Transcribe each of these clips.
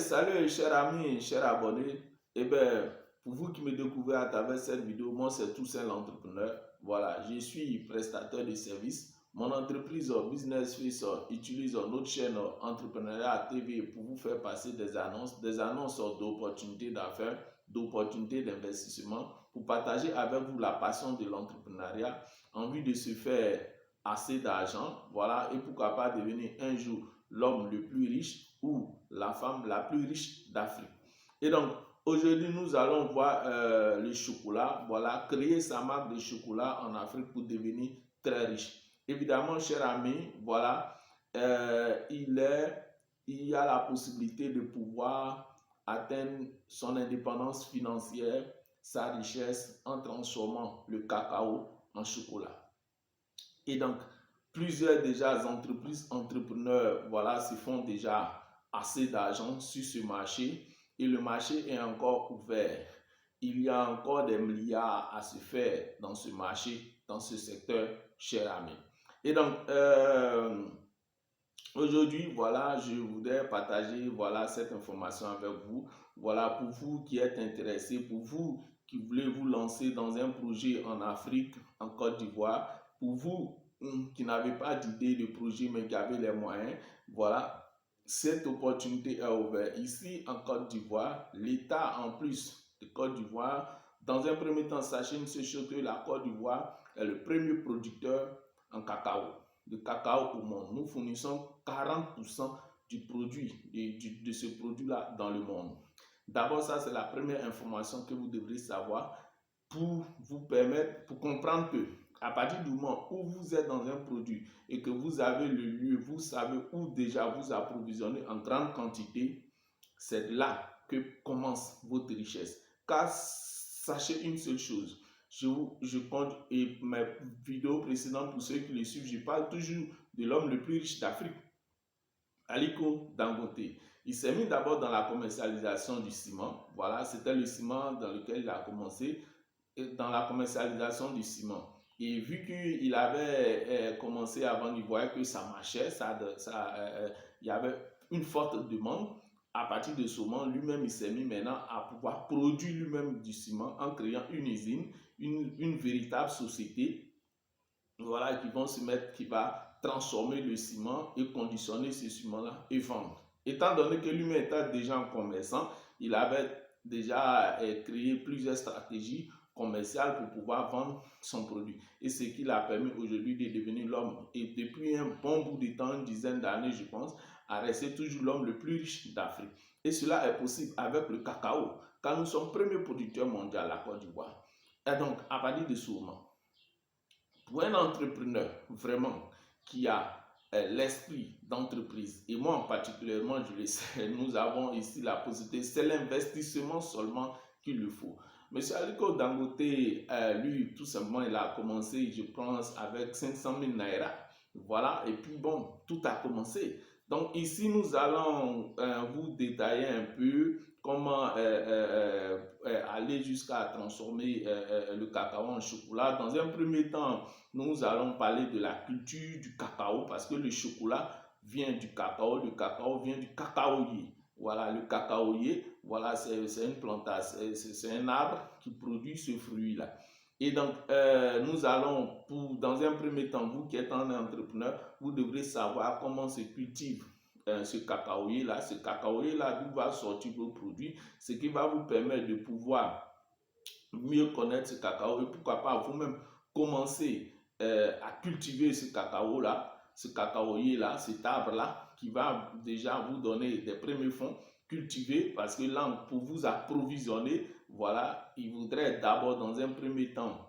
Salut chers amis, chers abonnés. Eh bien, pour vous qui me découvrez à travers cette vidéo, moi c'est Toussaint l'entrepreneur. Voilà, je suis prestataire de services. Mon entreprise Business Face utilise notre chaîne Entrepreneuriat TV pour vous faire passer des annonces d'opportunités d'affaires, d'opportunités d'investissement, pour partager avec vous la passion de l'entrepreneuriat, en vue de se faire assez d'argent, voilà, et pourquoi pas devenir un jour l'homme le plus riche ou la femme la plus riche d'Afrique. Et donc, aujourd'hui, nous allons voir le chocolat, voilà, créer sa marque de chocolat en Afrique pour devenir très riche. Évidemment, cher ami, voilà, il y a la possibilité de pouvoir atteindre son indépendance financière, sa richesse en transformant le cacao en chocolat. Et donc, plusieurs déjà entreprises, entrepreneurs, voilà, se font déjà assez d'argent sur ce marché et le marché est encore ouvert. Il y a encore des milliards à se faire dans ce marché, dans ce secteur, cher ami. Et donc, aujourd'hui, voilà, je voudrais partager voilà, cette information avec vous. Voilà, pour vous qui êtes intéressés, pour vous qui voulez vous lancer dans un projet en Afrique, en Côte d'Ivoire, pour vous qui n'avez pas d'idée de projet mais qui avez les moyens, voilà, cette opportunité est ouverte. Ici en Côte d'Ivoire, l'État en plus de Côte d'Ivoire, dans un premier temps, sachez une chose que la Côte d'Ivoire est le premier producteur en cacao, de cacao au monde. Nous fournissons 40% du produit, de ce produit-là dans le monde. D'abord, ça c'est la première information que vous devrez savoir pour vous permettre, pour comprendre que à partir du moment où vous êtes dans un produit et que vous avez le lieu, vous savez où déjà vous approvisionner en grande quantité, c'est là que commence votre richesse. Car sachez une seule chose, je compte et mes vidéos précédentes pour ceux qui les suivent, je parle toujours de l'homme le plus riche d'Afrique, Aliko Dangote. Il s'est mis d'abord dans la commercialisation du ciment. Voilà, c'était le ciment dans lequel il a commencé, dans la commercialisation du ciment. Et vu qu'il avait commencé avant, il voyait que ça marchait, il y avait une forte demande. À partir de ce moment, lui-même, il s'est mis maintenant à pouvoir produire lui-même du ciment en créant une usine, une véritable société, voilà, qui va transformer le ciment et conditionner ce ciment-là et vendre. Étant donné que lui-même était déjà un commerçant, il avait déjà créé plusieurs stratégies commerciales pour pouvoir vendre son produit. Et ce qui l'a permis aujourd'hui de devenir l'homme. Et depuis un bon bout de temps, une dizaine d'années, je pense, à rester toujours l'homme le plus riche d'Afrique. Et cela est possible avec le cacao, car nous sommes premier producteur mondial, la Côte d'Ivoire. Et donc, à partir de ce moment, pour un entrepreneur vraiment qui a l'esprit d'entreprise, et moi en particulièrement, je le sais, nous avons ici la possibilité, c'est l'investissement seulement qu'il le faut. Monsieur Aliko Dangote, lui, tout simplement, il a commencé, je pense, avec 500 000 naira. Voilà, et puis bon, tout a commencé. Donc ici, nous allons vous détailler un peu comment aller jusqu'à transformer le cacao en chocolat. Dans un premier temps, nous allons parler de la culture du cacao parce que le chocolat vient du cacao vient du cacaoyer. Voilà, le cacaoyer, voilà, c'est une plantation, c'est un arbre qui produit ce fruit-là. Et donc, nous allons, dans un premier temps, vous qui êtes un entrepreneur, vous devrez savoir comment se cultive ce cacaoyer-là. Ce cacaoyer-là, d'où va sortir vos produits, ce qui va vous permettre de pouvoir mieux connaître ce cacao et pourquoi pas vous-même commencer à cultiver ce cacao-là, ce cacaoyer-là, cet arbre-là, qui va déjà vous donner des premiers fonds cultivés parce que là, pour vous approvisionner, voilà, il voudrait d'abord dans un premier temps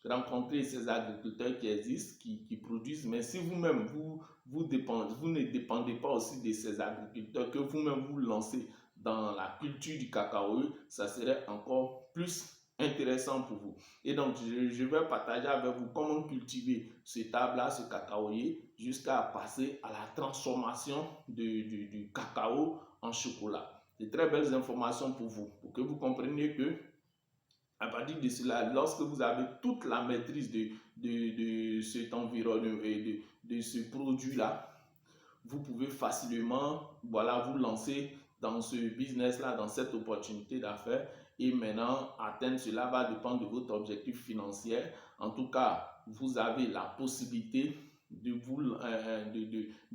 rencontrer ces agriculteurs qui existent, qui produisent, mais si vous-même, vous ne dépendez pas aussi de ces agriculteurs, que vous-même vous lancez dans la culture du cacao, ça serait encore plus intéressant pour vous. Et donc, je vais partager avec vous comment cultiver cet arbre-là, ce cacaoyer, jusqu'à passer à la transformation du cacao en chocolat. De très belles informations pour vous, pour que vous compreniez que à partir de cela, lorsque vous avez toute la maîtrise de cet environnement et de ce produit-là, vous pouvez facilement voilà, vous lancer dans ce business-là, dans cette opportunité d'affaires. Et maintenant, atteindre cela va dépendre de votre objectif financier. En tout cas, vous avez la possibilité de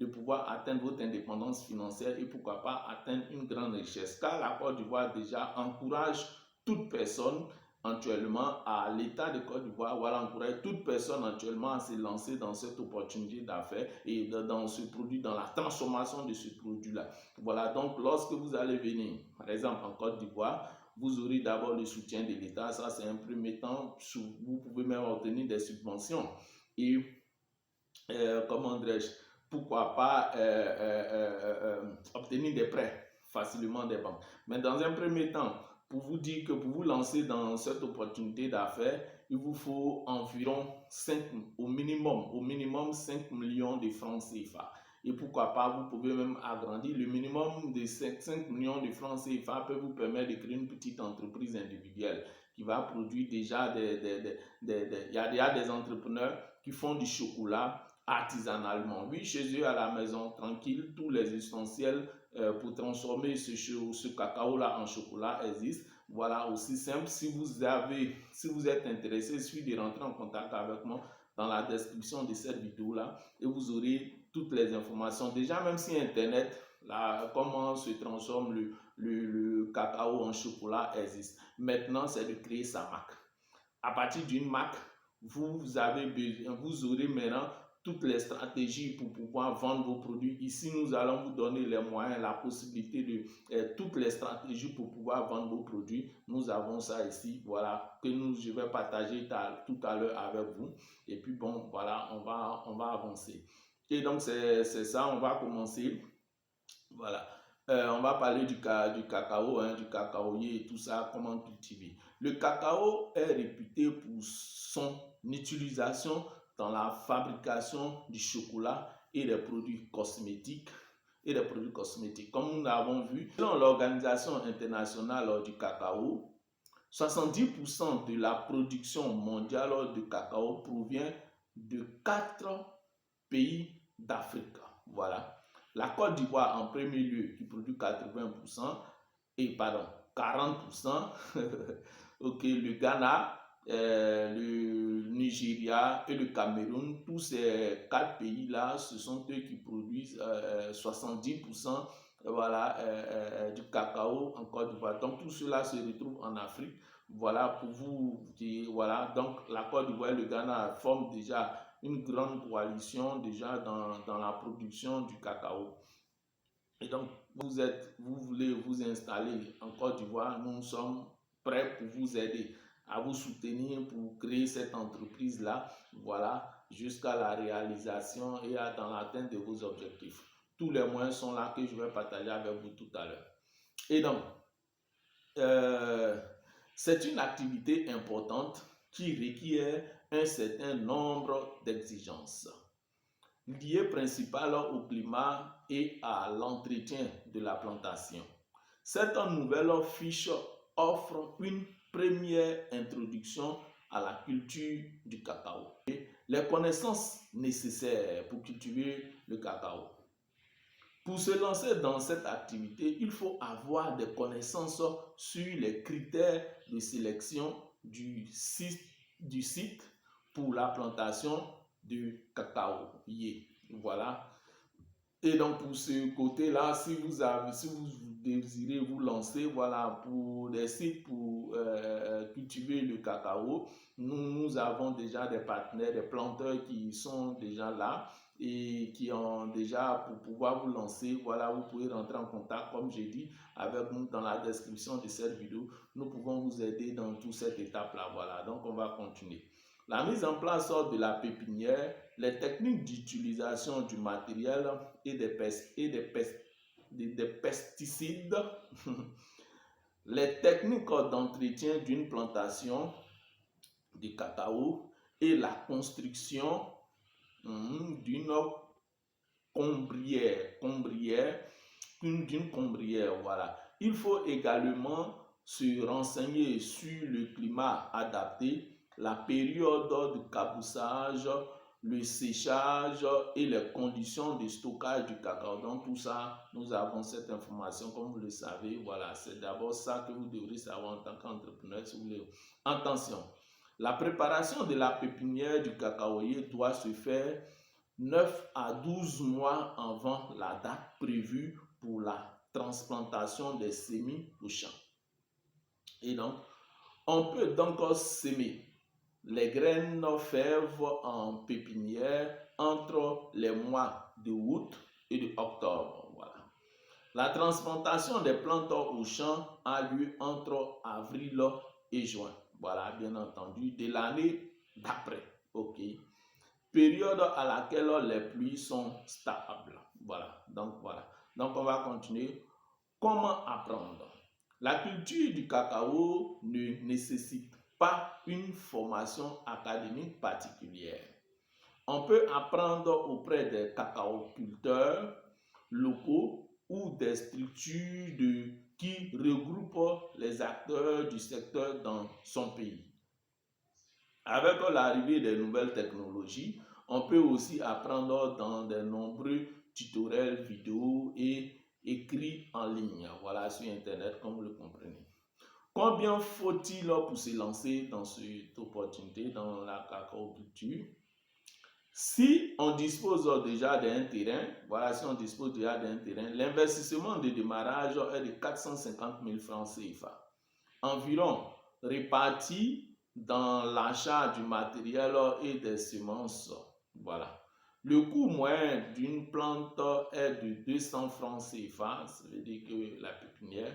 pouvoir atteindre votre indépendance financière et pourquoi pas atteindre une grande richesse. Car la Côte d'Ivoire déjà encourage toute personne actuellement à l'État de Côte d'Ivoire, voilà, encourage toute personne actuellement à se lancer dans cette opportunité d'affaires et dans ce produit, dans la transformation de ce produit-là. Voilà, donc lorsque vous allez venir, par exemple en Côte d'Ivoire, vous aurez d'abord le soutien de l'État, ça c'est un premier temps, vous pouvez même obtenir des subventions et comment dirais-je, pourquoi pas obtenir des prêts facilement des banques. Mais dans un premier temps, pour vous dire que pour vous lancer dans cette opportunité d'affaires, il vous faut environ 5, au minimum 5 millions de francs CFA. Et pourquoi pas, vous pouvez même agrandir. Le minimum de 5 millions de francs CFA peut vous permettre de créer une petite entreprise individuelle qui va produire déjà il y a déjà des entrepreneurs qui font du chocolat artisanalement. Oui, chez eux à la maison, tranquille, tous les essentiels pour transformer ce cacao-là en chocolat existent. Voilà, aussi simple. Si vous êtes intéressé, il suffit de rentrer en contact avec moi dans la description de cette vidéo-là et vous aurez toutes les informations. Déjà, même si Internet, là, comment se transforme le cacao en chocolat existe. Maintenant, c'est de créer sa marque. À partir d'une marque, vous aurez maintenant toutes les stratégies pour pouvoir vendre vos produits. Ici, nous allons vous donner les moyens, la possibilité de toutes les stratégies pour pouvoir vendre vos produits. Nous avons ça ici, voilà, que je vais partager tout à l'heure avec vous. Et puis bon, voilà, on va avancer. Et donc, c'est ça, on va commencer. Voilà. On va parler du cacao, du cacaoyer et tout ça, comment cultiver. Le cacao est réputé pour son utilisation dans la fabrication du chocolat et des produits cosmétiques. Comme nous l'avons vu, selon l'Organisation internationale du cacao, 70% de la production mondiale de cacao provient de 4 pays d'Afrique. Voilà. La Côte d'Ivoire en premier lieu qui produit 40%, ok, le Ghana, le Nigeria et le Cameroun, tous ces 4 pays-là, ce sont eux qui produisent 70% voilà, du cacao en Côte d'Ivoire. Donc tout cela se retrouve en Afrique. Voilà pour vous dire, voilà, donc la Côte d'Ivoire et le Ghana forment déjà une grande coalition déjà dans la production du cacao. Et donc, vous voulez vous installer en Côte d'Ivoire, nous sommes prêts pour vous aider, à vous soutenir pour créer cette entreprise-là, voilà, jusqu'à la réalisation et dans l'atteinte de vos objectifs. Tous les moyens sont là que je vais partager avec vous tout à l'heure. Et donc, c'est une activité importante qui requiert un certain nombre d'exigences liées principalement au climat et à l'entretien de la plantation. Cette nouvelle fiche offre une première introduction à la culture du cacao et les connaissances nécessaires pour cultiver le cacao. Pour se lancer dans cette activité, il faut avoir des connaissances sur les critères de sélection du site pour la plantation du cacaoyer. Voilà. Et donc pour ce côté-là, si vous désirez vous lancer, voilà, pour des sites pour cultiver le cacao, nous avons déjà des partenaires, des planteurs qui sont déjà là et qui ont déjà, pour pouvoir vous lancer, voilà, vous pouvez rentrer en contact, comme j'ai dit, avec nous dans la description de cette vidéo. Nous pouvons vous aider dans toute cette étape-là, voilà. Donc on va continuer. La mise en place de la pépinière, les techniques d'utilisation du matériel et des pesticides, les techniques d'entretien d'une plantation de cacao et la construction d'une combrière, voilà. Il faut également se renseigner sur le climat adapté, la période de caboussage, le séchage et les conditions de stockage du cacao. Donc tout ça, nous avons cette information, comme vous le savez. Voilà, c'est d'abord ça que vous devrez savoir en tant qu'entrepreneur. Si vous voulez. Attention, la préparation de la pépinière du cacaoyer doit se faire 9 à 12 mois avant la date prévue pour la transplantation des semis au champ. Et donc, on peut donc semer les graines fèves en pépinière entre les mois de août et d'octobre. Voilà. La transplantation des plantes au champ a lieu entre avril et juin. Voilà, bien entendu, de l'année d'après. OK. Période à laquelle les pluies sont stables. Voilà. Donc, on va continuer. Comment apprendre? La culture du cacao ne nécessite pas une formation académique particulière. On peut apprendre auprès des cacaoculteurs locaux ou des structures qui regroupent les acteurs du secteur dans son pays. Avec l'arrivée des nouvelles technologies, on peut aussi apprendre dans de nombreux tutoriels vidéo et écrits en ligne, voilà, sur Internet, comme vous le comprenez. Combien faut-il pour se lancer dans cette opportunité, dans la cacaoculture? Si on dispose déjà d'un terrain, l'investissement de démarrage est de 450 000 francs CFA, environ répartis dans l'achat du matériel et des semences. Voilà. Le coût moyen d'une plante est de 200 francs CFA, ça veut dire que la pépinière.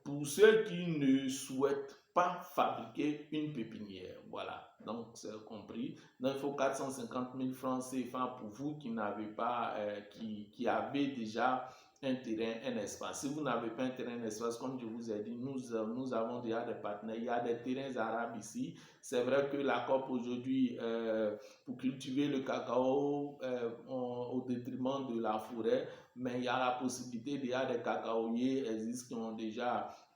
Pour ceux qui ne souhaitent pas fabriquer une pépinière, voilà, donc c'est compris. Donc il faut 450 000 francs CFA pour vous qui n'avez pas, qui avez déjà un terrain, un espace. Si vous n'avez pas un terrain, un espace, comme je vous ai dit, nous avons déjà des partenaires. Il y a des terrains arabes ici. C'est vrai que la COP aujourd'hui, pour cultiver le cacao au détriment de la forêt, mais il y a la possibilité, il y a des cacaoyers existent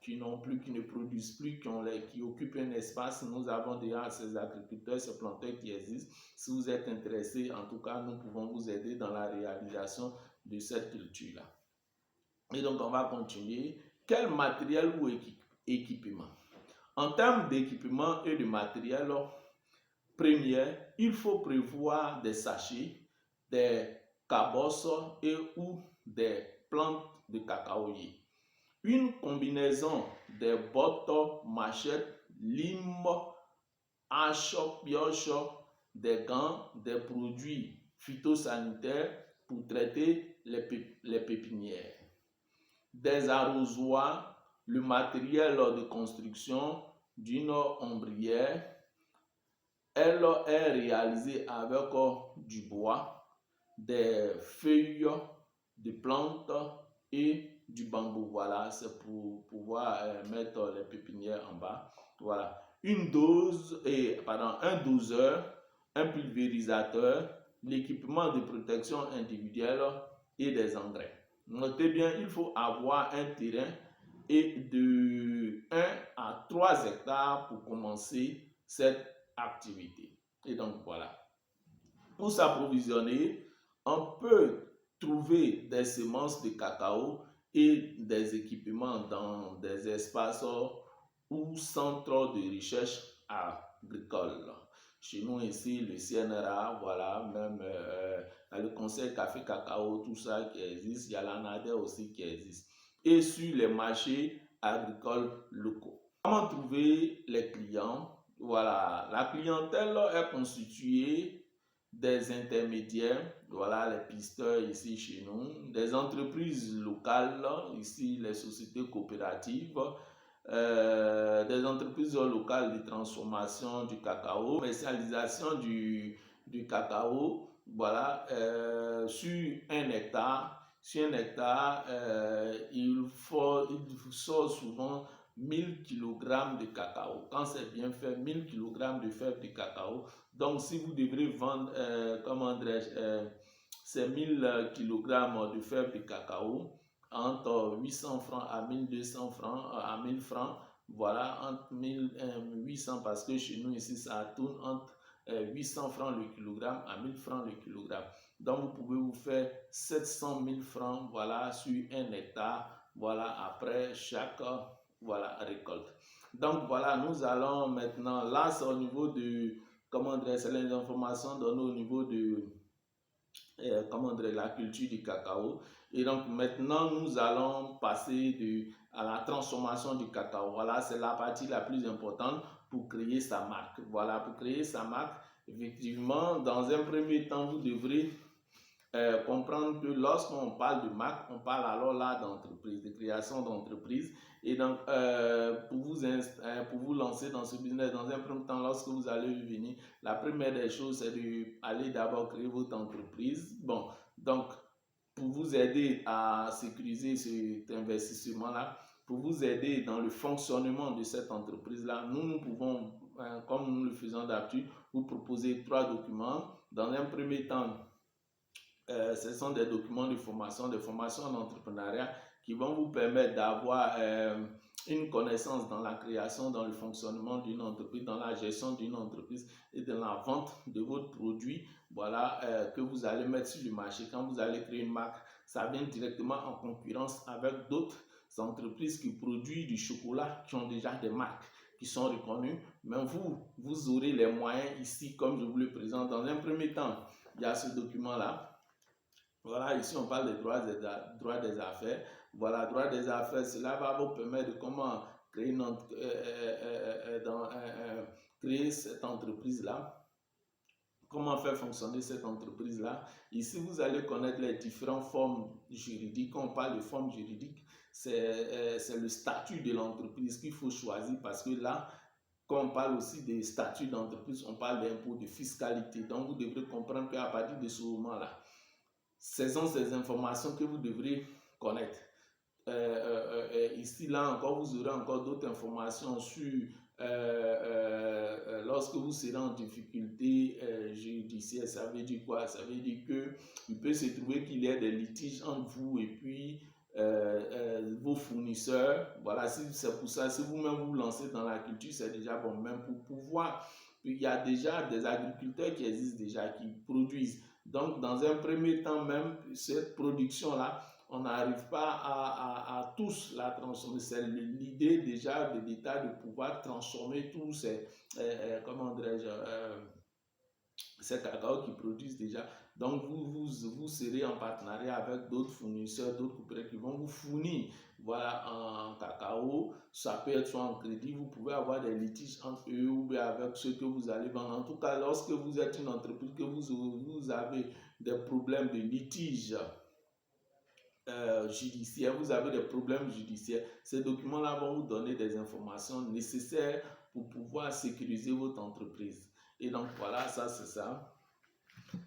qui ne produisent plus, qui occupent un espace. Nous avons déjà ces agriculteurs, ces planteurs qui existent. Si vous êtes intéressé, en tout cas, nous pouvons vous aider dans la réalisation de cette culture-là. Et donc, on va continuer. Quel matériel ou équipement? En termes d'équipement et de matériel, premier, il faut prévoir des sachets, des cabosses et ou des plantes de cacaoyer. Une combinaison des bottes, machettes, limes, haches, pioches, des gants, des produits phytosanitaires pour traiter les pépinières, des arrosoirs, le matériel de construction d'une ombrière. Elle est réalisée avec du bois, des feuilles de plantes et du bambou. Voilà, c'est pour pouvoir mettre les pépinières en bas. Voilà, un doseur, un pulvérisateur, l'équipement de protection individuelle et des engrais. Notez bien, il faut avoir un terrain et de 1 à 3 hectares pour commencer cette activité. Et donc voilà. Pour s'approvisionner, on peut trouver des semences de cacao et des équipements dans des espaces ou centres de recherche agricole. Chez nous ici, le CNRA, voilà, même le Conseil Café Cacao, tout ça qui existe, il y a l'ANADER aussi qui existe. Et sur les marchés agricoles locaux. Comment trouver les clients? Voilà, la clientèle est constituée des intermédiaires, voilà les pisteurs ici chez nous, des entreprises locales, ici les sociétés coopératives, des entreprises locales de transformation du cacao, commercialisation du cacao, voilà, sur un hectare, il sort souvent 1000 kg de cacao. Quand c'est bien fait, 1000 kg de fèves de cacao. Donc, si vous devrez vendre, ces 1000 kg de fèves de cacao entre 800 francs à 1200 francs, à 1000 francs, voilà, entre 1800 parce que chez nous ici, ça tourne entre 800 francs le kilogramme à 1000 francs le kilogramme. Donc, vous pouvez vous faire 700 000 francs, voilà, sur 1 hectare, voilà, après chaque, voilà, récolte. Donc, voilà, nous allons maintenant, là, c'est au niveau de, comment dire, c'est les informations données au niveau de, comment dire, la culture du cacao. Et donc, maintenant, nous allons passer à la transformation du cacao. Voilà, c'est la partie la plus importante pour créer sa marque. Voilà, pour créer sa marque, effectivement, dans un premier temps, vous devrez comprendre que lorsqu'on parle de marque, on parle alors là d'entreprise, de création d'entreprise. Et donc, pour vous lancer dans ce business, dans un premier temps, lorsque vous allez venir, la première des choses, c'est d'aller d'abord créer votre entreprise. Bon, donc, pour vous aider à sécuriser cet investissement-là, pour vous aider dans le fonctionnement de cette entreprise-là, nous pouvons, comme nous le faisons d'habitude, vous proposer 3 documents. Dans un premier temps, ce sont des documents de formation, des formations en entrepreneuriat qui vont vous permettre d'avoir une connaissance dans la création, dans le fonctionnement d'une entreprise, dans la gestion d'une entreprise et dans la vente de votre produit, voilà, que vous allez mettre sur le marché. Quand vous allez créer une marque, ça vient directement en concurrence avec d'autres entreprises qui produisent du chocolat, qui ont déjà des marques qui sont reconnues. Mais vous aurez les moyens ici, comme je vous le présente. Dans un premier temps, il y a ce document-là. Voilà, ici on parle des droits des affaires. Voilà, droit des affaires, cela va vous permettre de comment créer, créer cette entreprise-là. Comment faire fonctionner cette entreprise-là. Ici, vous allez connaître les différentes formes juridiques. Quand on parle de formes juridiques, c'est le statut de l'entreprise qu'il faut choisir parce que là, quand on parle aussi des statuts d'entreprise, on parle d'impôts, de fiscalité. Donc, vous devrez comprendre qu'à partir de ce moment-là, ce sont ces informations que vous devrez connaître. Ici, là encore, vous aurez encore d'autres informations sur lorsque vous serez en difficulté judiciaire. Ça veut dire quoi? Ça veut dire qu'il peut se trouver qu'il y ait des litiges entre vous et puis vos fournisseurs. Voilà, c'est pour ça, si vous-même vous lancez dans la culture, c'est déjà bon, même pour pouvoir. Il y a déjà des agriculteurs qui existent déjà, qui produisent. Donc, dans un premier temps, même cette production-là, on n'arrive pas à tous la transformer. C'est l'idée déjà de l'État de pouvoir transformer tous ces, comment dirais-je, ces cacao qui produisent déjà. Donc, vous serez en partenariat avec d'autres fournisseurs, d'autres coopératives qui vont vous fournir, voilà, en cacao. Ça peut être soit en crédit, vous pouvez avoir des litiges entre eux ou bien avec ceux que vous allez vendre. En tout cas, lorsque vous êtes une entreprise, que vous avez des problèmes de litige judiciaire, vous avez des problèmes judiciaires, ces documents-là vont vous donner des informations nécessaires pour pouvoir sécuriser votre entreprise. Et donc, voilà, ça, c'est ça.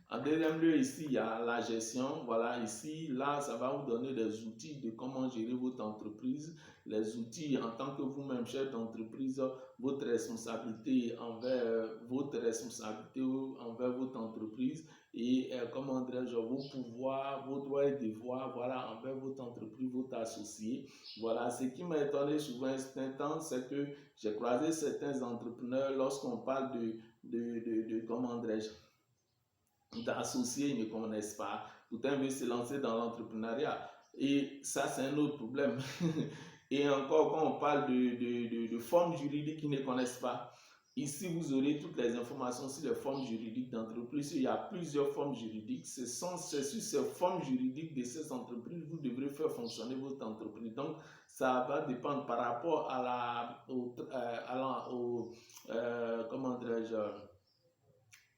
En deuxième lieu, ici, il y a la gestion. Voilà, ici, là, ça va vous donner des outils de comment gérer votre entreprise. Les outils en tant que vous-même chef d'entreprise, votre responsabilité envers votre entreprise et comment dirais-je, vos pouvoirs, vos droits et devoirs, voilà, envers votre entreprise, votre associé. Voilà, ce qui m'a étonné souvent un temps, c'est que j'ai croisé certains entrepreneurs lorsqu'on parle de comment dirais-je, d'associés, ils ne connaissent pas. Pourtant, ils veulent se lancer dans l'entrepreneuriat. Et ça, c'est un autre problème. Et encore, quand on parle de formes juridiques qu'ils ne connaissent pas, ici, vous aurez toutes les informations sur les formes juridiques d'entreprise. Il y a plusieurs formes juridiques. C'est sur ces formes juridiques de ces entreprises, vous devrez faire fonctionner votre entreprise. Donc, ça va dépendre par rapport comment dirais-je,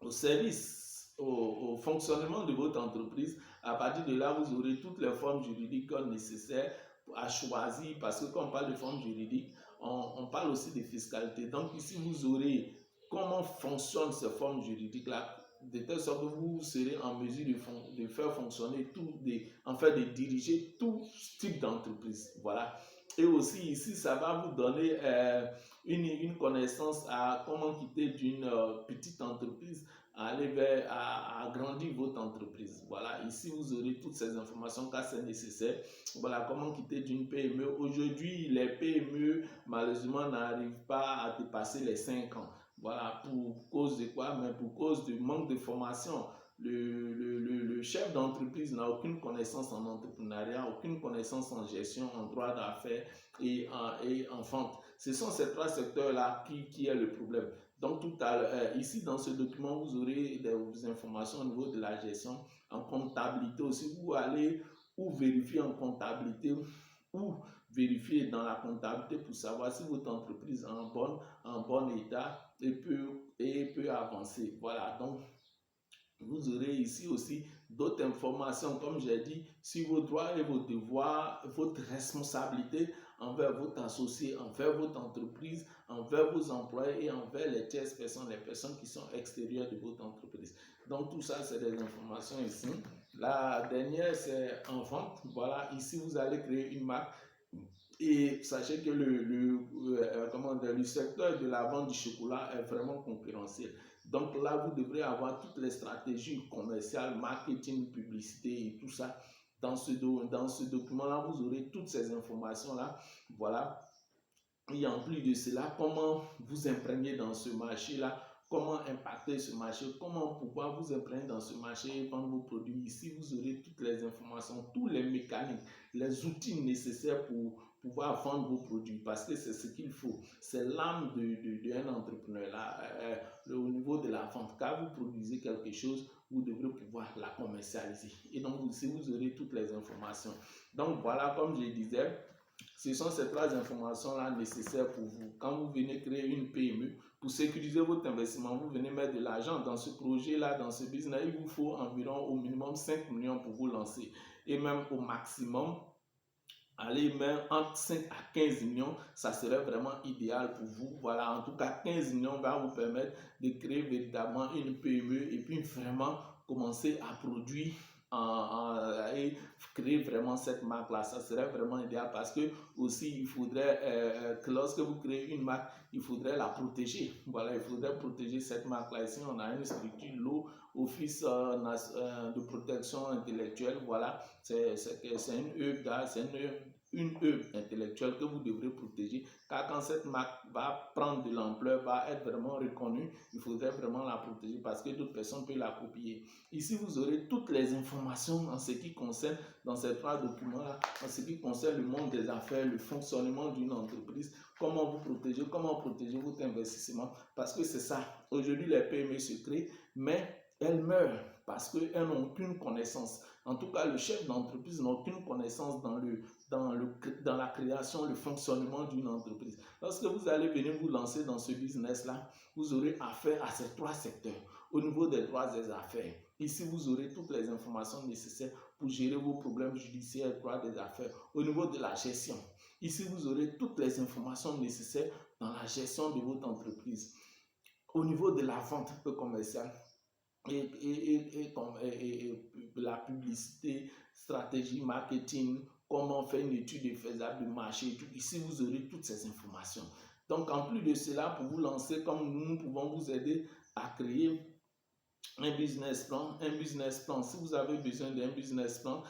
au service, au fonctionnement de votre entreprise. À partir de là, vous aurez toutes les formes juridiques nécessaires à choisir, parce que quand on parle de formes juridiques, on parle aussi de fiscalité. Donc ici, vous aurez comment fonctionnent ces formes juridiques-là, de telle sorte que vous serez en mesure de faire fonctionner de diriger tout type d'entreprise. Voilà. Et aussi ici, ça va vous donner une connaissance à comment quitter d'une petite entreprise à aller à agrandir votre entreprise. Voilà, ici vous aurez toutes ces informations car c'est nécessaire. Voilà, comment quitter d'une PME. Aujourd'hui, les PME, malheureusement, n'arrivent pas à dépasser les 5 ans. Voilà, pour cause de quoi? Mais pour cause du manque de formation. Le chef d'entreprise n'a aucune connaissance en entrepreneuriat, aucune connaissance en gestion, en droit d'affaires et en vente. Ce sont ces trois secteurs-là qui est le problème. Donc, tout à l'heure, ici dans ce document, vous aurez des informations au niveau de la gestion, en comptabilité aussi. Vous allez ou vérifier en comptabilité ou vérifier dans la comptabilité pour savoir si votre entreprise est en bon état et peut avancer. Voilà, donc vous aurez ici aussi d'autres informations, comme j'ai dit, sur vos droits et vos devoirs, votre responsabilité envers votre associé, envers votre entreprise, envers vos employés et envers les tierces personnes, les personnes qui sont extérieures de votre entreprise. Donc tout ça, c'est des informations ici. La dernière, c'est en vente. Voilà, ici, vous allez créer une marque. Et sachez que le secteur de la vente du chocolat est vraiment concurrentiel. Donc là, vous devrez avoir toutes les stratégies commerciales, marketing, publicité et tout ça. Dans ce document-là, vous aurez toutes ces informations-là. Voilà. Et en plus de cela, comment vous imprégner dans ce marché-là, comment impacter ce marché, comment pouvoir vous imprégner dans ce marché et vendre vos produits. Ici, vous aurez toutes les informations, tous les mécanismes, les outils nécessaires pour pouvoir vendre vos produits parce que c'est ce qu'il faut. C'est l'âme d'un entrepreneur là, au niveau de la vente. Quand vous produisez quelque chose, vous devrez pouvoir la commercialiser. Et donc, ici, vous aurez toutes les informations. Donc, voilà, comme je disais, ce sont ces trois informations-là nécessaires pour vous. Quand vous venez créer une PME, pour sécuriser votre investissement, vous venez mettre de l'argent dans ce projet-là, dans ce business, il vous faut environ au minimum 5 millions pour vous lancer. Et même au maximum, allez, même entre 5 à 15 millions, ça serait vraiment idéal pour vous. Voilà, en tout cas, 15 millions va vous permettre de créer véritablement une PME et puis vraiment commencer à produire et créer vraiment cette marque-là. Ça serait vraiment idéal parce que aussi, il faudrait que lorsque vous créez une marque, il faudrait la protéger. Voilà, il faudrait protéger cette marque-là. Ici, on a une structure, l'Office de protection intellectuelle. Voilà, c'est une œuvre, c'est une œuvre intellectuelle que vous devrez protéger, car quand cette marque va prendre de l'ampleur, va être vraiment reconnue, il faudrait vraiment la protéger parce que d'autres personnes peuvent la copier. Ici, vous aurez toutes les informations en ce qui concerne, dans ces trois documents-là, en ce qui concerne le monde des affaires, le fonctionnement d'une entreprise, comment vous protéger, comment protéger votre investissement, parce que c'est ça. Aujourd'hui, les PME se créent, mais elles meurent parce qu'elles n'ont aucune connaissance. En tout cas, le chef d'entreprise n'a aucune connaissance dans la création, le fonctionnement d'une entreprise. Lorsque vous allez venir vous lancer dans ce business-là, vous aurez affaire à ces trois secteurs. Au niveau des droits des affaires, ici, vous aurez toutes les informations nécessaires pour gérer vos problèmes judiciaires, droits des affaires. Au niveau de la gestion, ici, vous aurez toutes les informations nécessaires dans la gestion de votre entreprise. Au niveau de la vente commerciale, et la publicité, stratégie, marketing, comment faire une étude de faisable du marché. Tout. Ici, vous aurez toutes ces informations. Donc, en plus de cela, pour vous lancer, comme nous pouvons vous aider à créer un business plan, si vous avez besoin d'un business plan,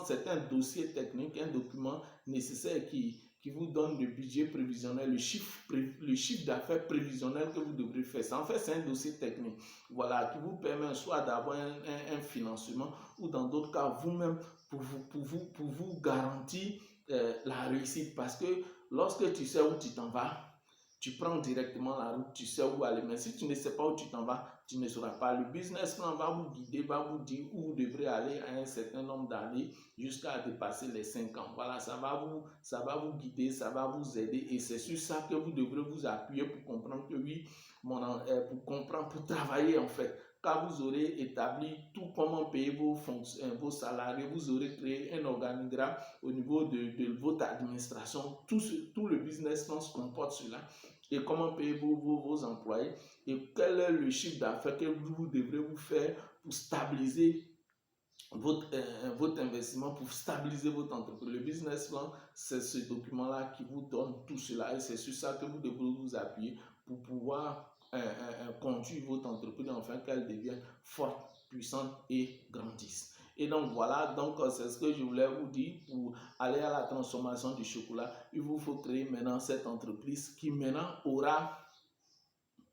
c'est un dossier technique, un document nécessaire qui vous donne le budget prévisionnel, le chiffre d'affaires prévisionnel que vous devrez faire. En fait, c'est un dossier technique, voilà, qui vous permet soit d'avoir un financement ou dans d'autres cas, vous-même, pour vous garantir la réussite. Parce que lorsque tu sais où tu t'en vas, tu prends directement la route, tu sais où aller. Mais si tu ne sais pas où tu t'en vas, tu ne sauras pas. Le business plan va vous guider, va vous dire où vous devrez aller à un certain nombre d'années jusqu'à dépasser les 5 ans. Voilà, ça va vous guider, ça va vous aider. Et c'est sur ça que vous devrez vous appuyer pour comprendre que oui, pour travailler en fait. Quand vous aurez établi tout comment payer vos salariés, vous aurez créé un organigramme au niveau de votre administration. Tout le business plan se comporte cela. Et comment payer vos employés et quel est le chiffre d'affaires que vous devrez vous faire pour stabiliser votre investissement, pour stabiliser votre entreprise. Le business plan, c'est ce document-là qui vous donne tout cela et c'est sur ça que vous devrez vous appuyer pour pouvoir conduire votre entreprise afin qu'elle devienne forte, puissante et grandisse. Et donc voilà, donc c'est ce que je voulais vous dire. Pour aller à la transformation du chocolat, il vous faut créer maintenant cette entreprise qui maintenant aura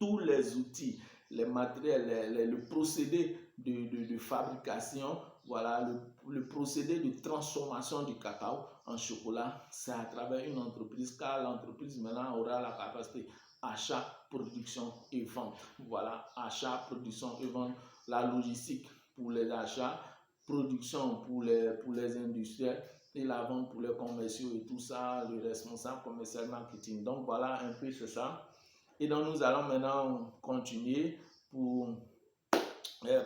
tous les outils, les matériels, le procédé de fabrication, voilà, le procédé de transformation du cacao en chocolat, c'est à travers une entreprise, car l'entreprise maintenant aura la capacité achat, production et vente. Voilà, achat, production et vente, la logistique pour les achats, production pour les industriels et la vente pour les commerciaux et tout ça, le responsable commercial marketing. Donc voilà un peu c'est ça. Et donc nous allons maintenant continuer pour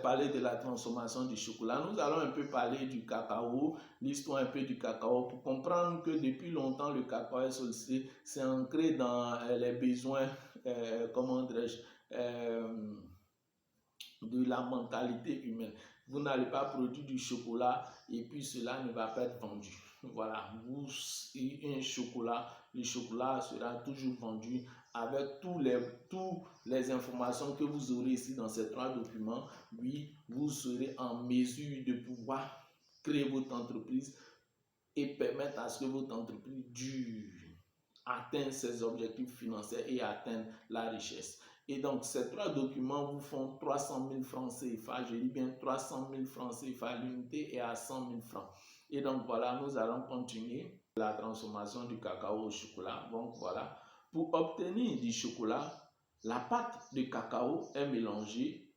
parler de la transformation du chocolat. Nous allons un peu parler du cacao, l'histoire un peu du cacao, pour comprendre que depuis longtemps le cacao est sollicité, c'est ancré dans les besoins, comment dirais-je, de la mentalité humaine. Vous n'allez pas produire du chocolat et puis cela ne va pas être vendu. Voilà, un chocolat, le chocolat sera toujours vendu avec toutes les informations que vous aurez ici dans ces 3 documents. Oui, vous serez en mesure de pouvoir créer votre entreprise et permettre à ce que votre entreprise dure, atteindre ses objectifs financiers et atteindre la richesse. Et donc, ces 3 documents vous font 300 000 francs CFA, je dis bien 300 000 francs CFA à l'unité et à 100 000 francs. Et donc, voilà, nous allons continuer la transformation du cacao au chocolat. Donc, voilà, pour obtenir du chocolat, la pâte de cacao est mélangée,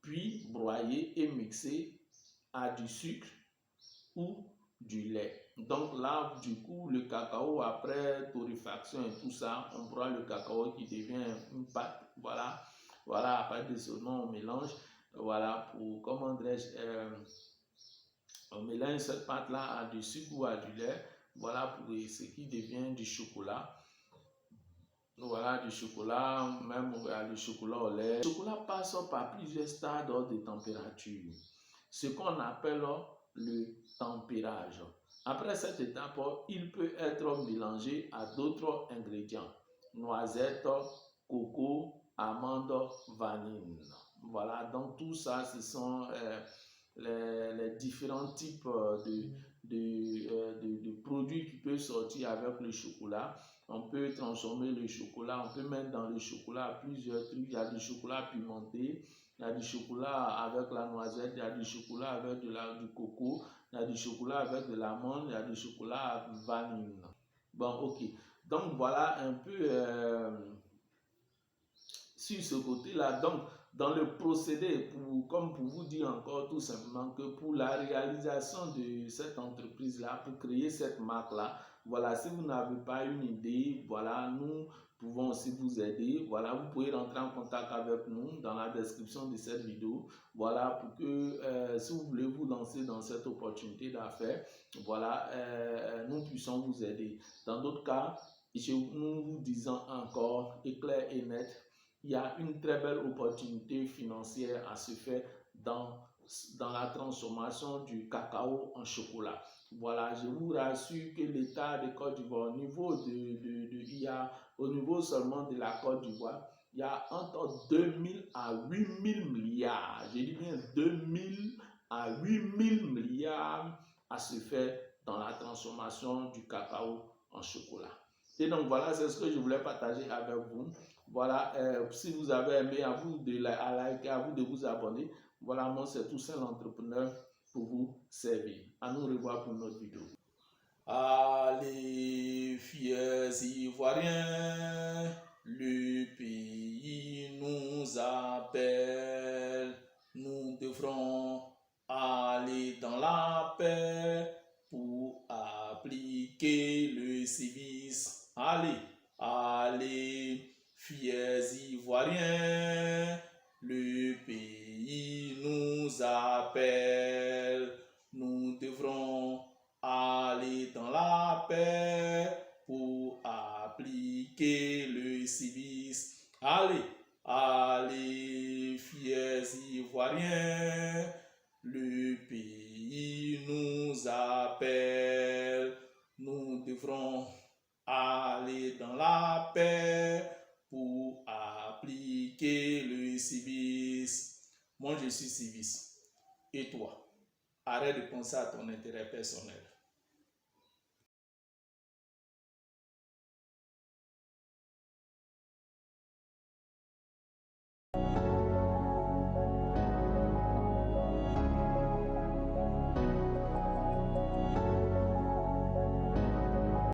puis broyée et mixée à du sucre ou du lait. Donc là, du coup, le cacao, après torréfaction et tout ça, on prend le cacao qui devient une pâte. Voilà, voilà, à partir de ce nom, on mélange. Voilà, pour, comment dirais-je, on mélange cette pâte-là à du sucre ou à du lait. Voilà, pour ce qui devient du chocolat. Voilà, du chocolat, même du chocolat au lait. Le chocolat passe par plusieurs stades de température, ce qu'on appelle le tempérage. Après cette étape, il peut être mélangé à d'autres ingrédients, noisettes, coco, amandes, vanille. Voilà, donc tout ça, ce sont les différents types de produits qui peuvent sortir avec le chocolat. On peut transformer le chocolat, on peut mettre dans le chocolat plusieurs trucs. Il y a du chocolat pimenté, il y a du chocolat avec la noisette, il y a du chocolat avec du coco, il y a du chocolat avec de l'amande, il y a du chocolat avec vanille. Bon, ok. Donc voilà un peu sur ce côté-là. Donc, dans le procédé, comme pour vous dire encore tout simplement que pour la réalisation de cette entreprise-là, pour créer cette marque-là, voilà, si vous n'avez pas une idée, voilà, nous pouvons aussi vous aider. Voilà, vous pouvez rentrer en contact avec nous dans la description de cette vidéo. Voilà, pour que si vous voulez vous lancer dans cette opportunité d'affaires, voilà, nous puissions vous aider. Dans d'autres cas, nous vous disons encore, clair et net, il y a une très belle opportunité financière à se faire dans la transformation du cacao en chocolat. Voilà, je vous rassure que l'État de Côte d'Ivoire, au niveau seulement de la Côte d'Ivoire, il y a entre 2000 à 8000 milliards, je dis bien 2000 à 8000 milliards à se faire dans la transformation du cacao en chocolat. Et donc voilà, c'est ce que je voulais partager avec vous. Voilà, si vous avez aimé, à vous de liker, à vous de vous abonner. Voilà, moi c'est Toussaint l'entrepreneur pour vous servir. À nous revoir pour une autre vidéo. Allez, fiers Ivoiriens, le pays nous appelle. Nous devrons aller dans la paix pour appliquer le civisme. Allez, allez. Fiers Ivoiriens, le pays nous appelle. Nous devrons aller dans la paix pour appliquer le civisme. Allez, allez, fiers Ivoiriens, le pays nous appelle. Nous devrons aller dans la paix pour appliquer le civisme. Moi, je suis civisme. Et toi? Arrête de penser à ton intérêt personnel.